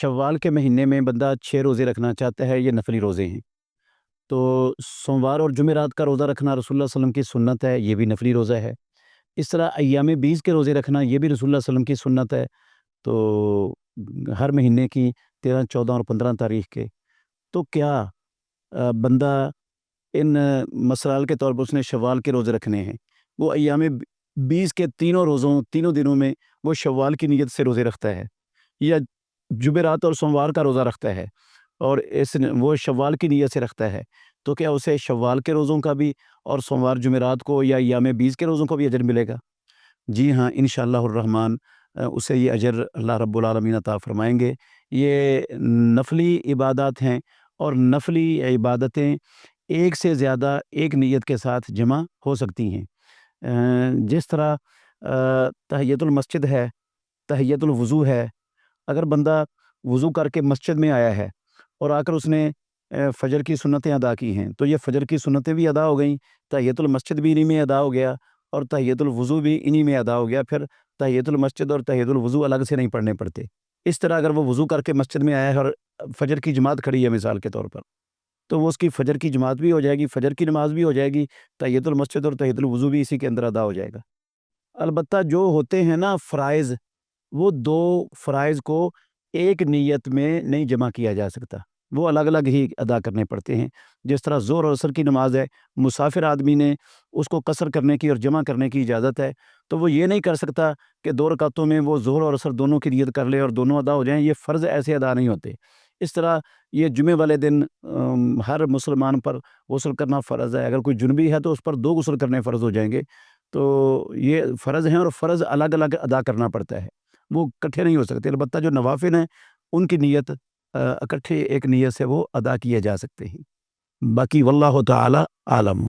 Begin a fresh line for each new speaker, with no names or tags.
शव्वाल के महीने में बंदा 6 रोज़े रखना चाहता है, ये नफली रोज़े हैं। तो सोमवार और जुमेरात का रोज़ा रखना रसूलुल्लाह सल्लल्लाहु अलैहि वसल्लम की सुन्नत है, ये भी नफली रोज़ा है। इस तरह अय्याम बीस के रोज़े रखना, ये भी रसूलुल्लाह सल्लल्लाहु अलैहि वसल्लम की सुन्नत है। तो हर महीने की 13, 14 और 15 तारीख के। तो क्या बंदा इन मसाइल के तौर पर उसने शव्वाल के रोज़े रखने हैं, वो अय्याम 20 के तीनों दिनों में वो शव्वाल की नीयत से रोज़े रखता है, या जुमेरात और सोमवार का रोज़ा रखता है और वो शव्वाल की नीयत से रखता है, तो क्या उसे शव्वाल के रोज़ों का भी और सोमवार जुमेरात को या अय्याम 20 के रोज़ों को भी अजर मिलेगा? जी हाँ, इंशाअल्लाहुर्रहमान उसे ये अजर अल्लाह रब्बुल आलमीन अता फ़रमाएँगे। ये नफली इबादत हैं और नफली इबादतें एक से ज़्यादा एक नीयत के साथ जमा हो सकती हैं। जिस तरह तहियतुल मस्जिद है, तहियतुल वुज़ू है, अगर बंदा वुज़ू करके मस्जिद में आया है और आकर उसने फ़जर की सुन्नतें अदा की हैं, तो ये फ़जर की सुन्नतें भी अदा हो गईं, तहियतुल मस्जिद भी इन्हीं में अदा हो गया और तहियतुल वुज़ू भी इन्हीं में अदा हो गया। फिर तहियतुल मस्जिद और तहियतुल वुज़ू अलग से नहीं पढ़ने पड़ते। इस तरह अगर वो वुज़ू करके मस्जिद में आया है और फ़जर की जमात खड़ी है मिसाल के तौर पर, तो वो उसकी फ़जर की जमात भी हो जाएगी, फ़जर की नमाज़ भी हो जाएगी, तहियतुल मस्जिद और तहियतुल वुज़ू भी इसी के अंदर अदा हो जाएगा। अलबत्ता जो होते हैं ना फ़राइज़, वो 2 फ़राइज़ को एक नीयत में नहीं जमा किया जा सकता, वो अलग-अलग ही अदा करने पड़ते हैं। जिस तरह ज़ोहर और असर की नमाज़ है, मुसाफ़िर आदमी ने उसको कसर करने की और जमा करने की इजाज़त है, तो वो ये नहीं कर सकता कि 2 रकातों में वो ज़ोहर और असर दोनों की नियत कर ले और दोनों अदा हो जाएँ, ये फ़र्ज़ ऐसे अदा नहीं होते। इस तरह ये जुमे वाले दिन हर मुसलमान पर गुस्ल करना फ़र्ज़ है, अगर कोई जुनबी है तो उस पर 2 गुस्ल करने फ़र्ज़ हो जाएँगे। तो ये फ़र्ज़ हैं और फ़र्ज़ अलग-अलग अदा करना पड़ता है, वो इकट्ठे नहीं हो सकते। अलबत्ता जो नवाफ़िल हैं, उनकी नीयत इकट्ठे एक नीयत से वो अदा किए जा सकते हैं। बाकी वल्लाहु तआला आलम।